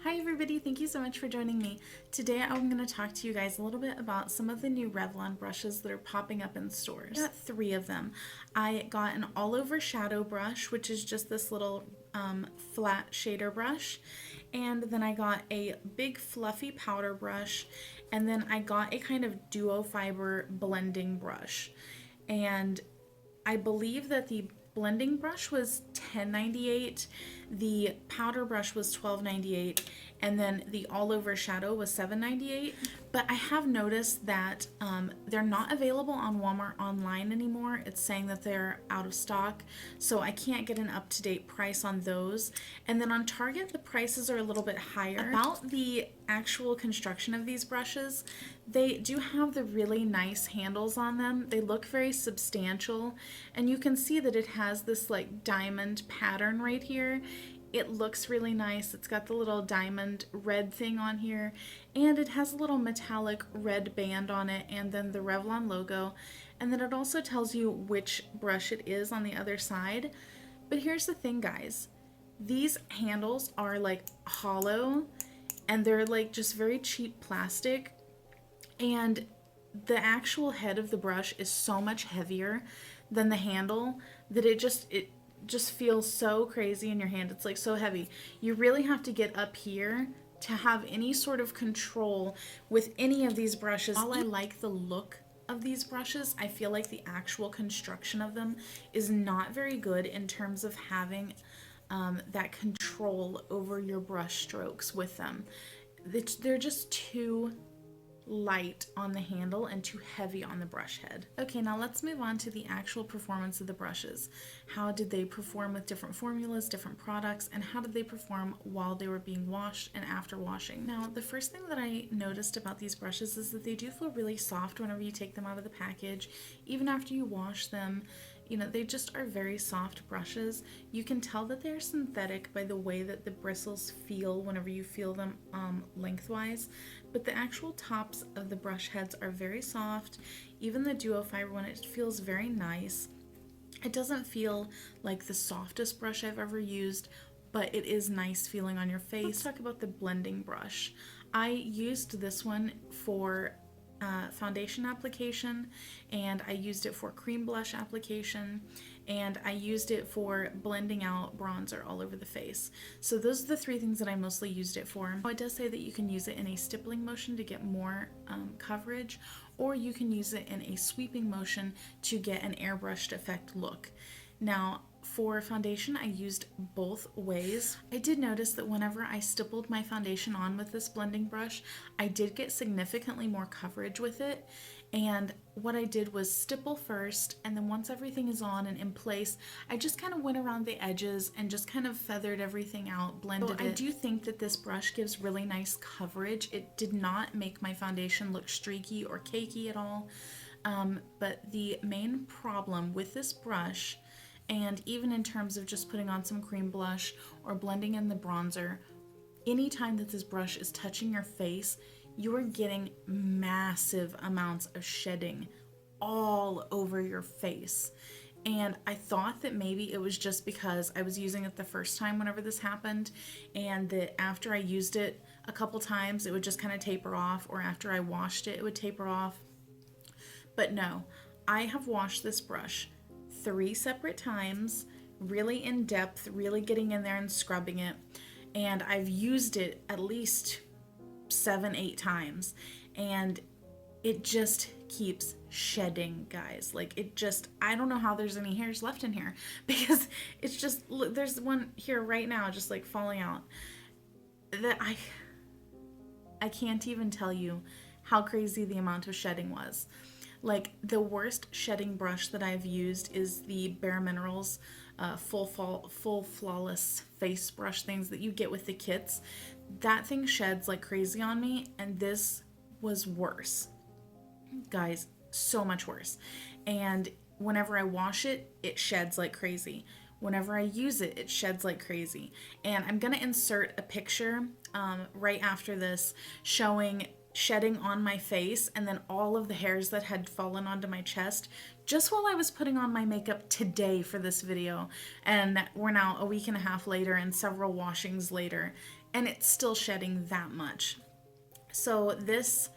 Hi everybody, thank you so much for joining me. Today I'm going to talk to you guys a little bit about some of the new Revlon brushes that are popping up in stores. I got 3 of them. I got an all over shadow brush, which is just this little flat shader brush. And then I got a big fluffy powder brush. And then I got a kind of duo fiber blending brush. And I believe that the blending brush was $10.98, the powder brush was $12.98, and then the all over shadow was $7.98. But I have noticed that they're not available on Walmart online anymore. It's saying that they're out of stock, so I can't get an up-to-date price on those. And then on Target, the prices are a little bit higher. About the actual construction of these brushes, they do have the really nice handles on them. They look very substantial, and you can see that it has this like diamond pattern right here. It looks really nice. It's got the little diamond red thing on here, and it has a little metallic red band on it, and then the Revlon logo, and then it also tells you which brush it is on the other side. But here's the thing, guys. These handles are like hollow, and they're like just very cheap plastic, and the actual head of the brush is so much heavier than the handle that it just feels so crazy in your hand. It's like so heavy. You really have to get up here to have any sort of control with any of these brushes. While I like the look of these brushes, I feel like the actual construction of them is not very good in terms of having that control over your brush strokes with them. They're just too light on the handle and too heavy on the brush head. Okay, now let's move on to the actual performance of the brushes. How did they perform with different formulas, different products, and how did they perform while they were being washed and after washing? Now, the first thing that I noticed about these brushes is that they do feel really soft whenever you take them out of the package. Even after you wash them, you know, they just are very soft brushes. You can tell that they're synthetic by the way that the bristles feel whenever you feel them lengthwise, but the actual tops of the brush heads are very soft. Even the duo fiber one, it feels very nice. It doesn't feel like the softest brush I've ever used, but it is nice feeling on your face. Let's talk about the blending brush. I used this one for foundation application, and I used it for cream blush application, and I used it for blending out bronzer all over the face. So those are the 3 things that I mostly used it for. It does say that you can use it in a stippling motion to get more coverage, or you can use it in a sweeping motion to get an airbrushed effect look. Now, for foundation, I used both ways. I did notice that whenever I stippled my foundation on with this blending brush, I did get significantly more coverage with it. And what I did was stipple first, and then once everything is on and in place, I just kind of went around the edges and just kind of feathered everything out, blended it. I do think that this brush gives really nice coverage. It did not make my foundation look streaky or cakey at all. But the main problem with this brush, and even in terms of just putting on some cream blush or blending in the bronzer, anytime that this brush is touching your face, you are getting massive amounts of shedding all over your face. And I thought that maybe it was just because I was using it the first time whenever this happened, and that after I used it a couple times, it would just kind of taper off, or after I washed it, it would taper off. But no, I have washed this brush 3 separate times, really in depth, really getting in there and scrubbing it, and I've used it at least 7-8 times, and it just keeps shedding, guys. Like, it just, I don't know how there's any hairs left in here, because it's just, there's one here right now just like falling out. That I can't even tell you how crazy the amount of shedding was. Like, the worst shedding brush that I've used is the Bare Minerals full flawless face brush things that you get with the kits. That thing sheds like crazy on me, and this was worse. Guys, so much worse. And whenever I wash it, it sheds like crazy. Whenever I use it, it sheds like crazy. And I'm gonna insert a picture right after this showing shedding on my face, and then all of the hairs that had fallen onto my chest just while I was putting on my makeup today for this video. And we're now a week and a half later and several washings later, and it's still shedding that much. So this,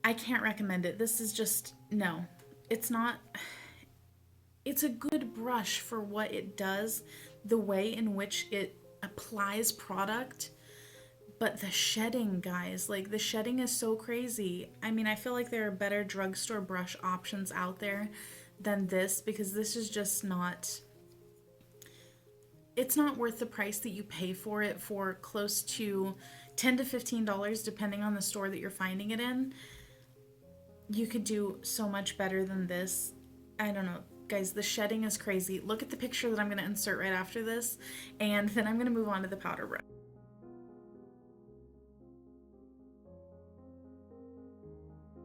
I can't recommend it. This is just, no, it's not. It's a good brush for what it does, the way in which it applies product. But the shedding, guys, like the shedding is so crazy. I mean, I feel like there are better drugstore brush options out there than this, because this is just not, it's not worth the price that you pay for it, for close to $10 to $15 depending on the store that you're finding it in. You could do so much better than this. I don't know. Guys, the shedding is crazy. Look at the picture that I'm going to insert right after this, and then I'm going to move on to the powder brush.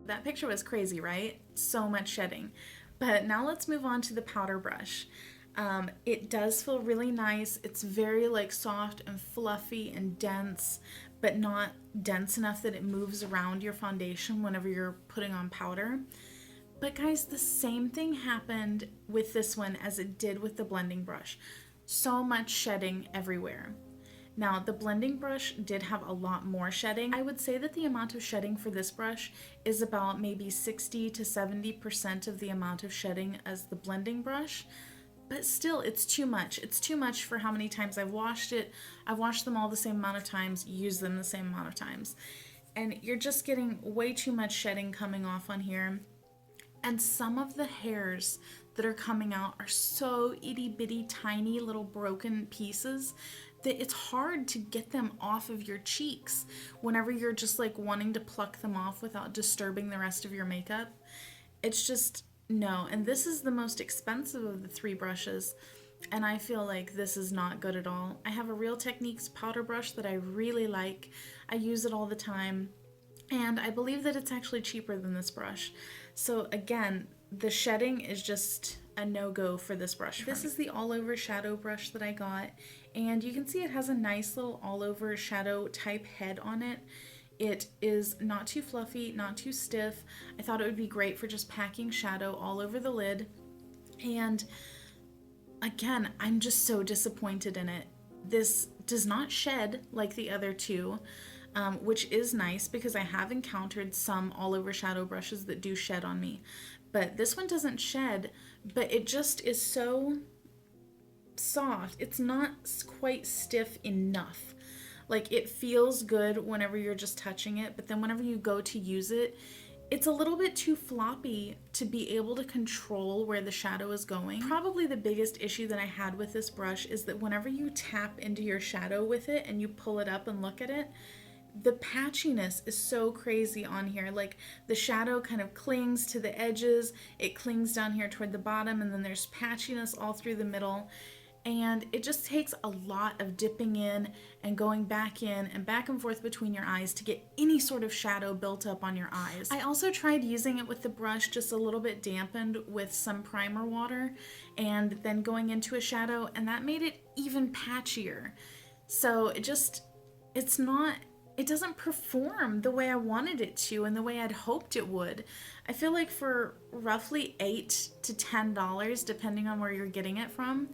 That picture was crazy, right? So much shedding. But now let's move on to the powder brush. It does feel really nice. It's very like soft and fluffy and dense, but not dense enough that it moves around your foundation whenever you're putting on powder. But guys, the same thing happened with this one as it did with the blending brush. So much shedding everywhere. Now, the blending brush did have a lot more shedding. I would say that the amount of shedding for this brush is about maybe 60 to 70% of the amount of shedding as the blending brush. But still, it's too much. It's too much for how many times I've washed it. I've washed them all the same amount of times, used them the same amount of times. And you're just getting way too much shedding coming off on here. And some of the hairs that are coming out are so itty bitty tiny little broken pieces that it's hard to get them off of your cheeks whenever you're just like wanting to pluck them off without disturbing the rest of your makeup. It's just, no. And this is the most expensive of the three brushes, and I feel like this is not good at all. I have a Real Techniques powder brush that I really like. I use it all the time, and I believe that it's actually cheaper than this brush. So again, the shedding is just a no-go for this brush. This is the all-over shadow brush that I got, and you can see it has a nice little all-over shadow type head on it. It is not too fluffy, not too stiff. I thought it would be great for just packing shadow all over the lid. And again, I'm just so disappointed in it. This does not shed like the other two, which is nice because I have encountered some all-over shadow brushes that do shed on me. But this one doesn't shed, but it just is so soft. It's not quite stiff enough. Like, it feels good whenever you're just touching it, but then whenever you go to use it, it's a little bit too floppy to be able to control where the shadow is going. Probably the biggest issue that I had with this brush is that whenever you tap into your shadow with it and you pull it up and look at it, the patchiness is so crazy on here. Like, the shadow kind of clings to the edges, it clings down here toward the bottom, and then there's patchiness all through the middle. And it just takes a lot of dipping in and going back in and back and forth between your eyes to get any sort of shadow built up on your eyes. I also tried using it with the brush just a little bit dampened with some primer water and then going into a shadow, and that made it even patchier. So it doesn't perform the way I wanted it to and the way I'd hoped it would. I feel like for roughly $8 to $10, depending on where you're getting it from,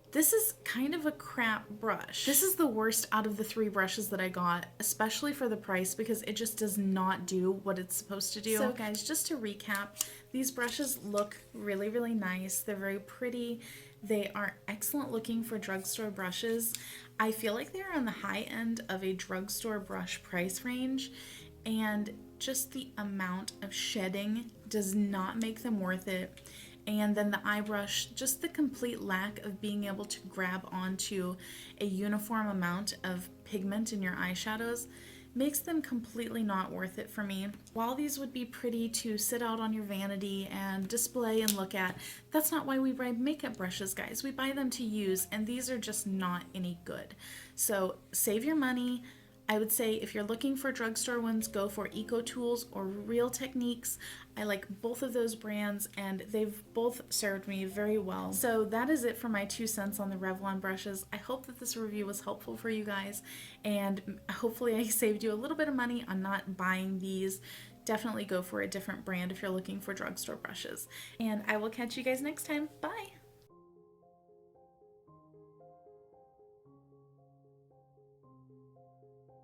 this is kind of a crap brush. This is the worst out of the three brushes that I got, especially for the price, because it just does not do what it's supposed to do. So guys, just to recap, these brushes look really, really nice. They're very pretty. They are excellent looking for drugstore brushes. I feel like they're on the high end of a drugstore brush price range, and just the amount of shedding does not make them worth it. And then the eye brush, just the complete lack of being able to grab onto a uniform amount of pigment in your eyeshadows makes them completely not worth it for me. While these would be pretty to sit out on your vanity and display and look at, that's not why we buy makeup brushes, guys. We buy them to use, and these are just not any good. So save your money. I would say if you're looking for drugstore ones, go for Eco Tools or Real Techniques. I like both of those brands, and they've both served me very well. So that is it for my 2 cents on the Revlon brushes. I hope that this review was helpful for you guys, and hopefully I saved you a little bit of money on not buying these. Definitely go for a different brand if you're looking for drugstore brushes. And I will catch you guys next time. Bye!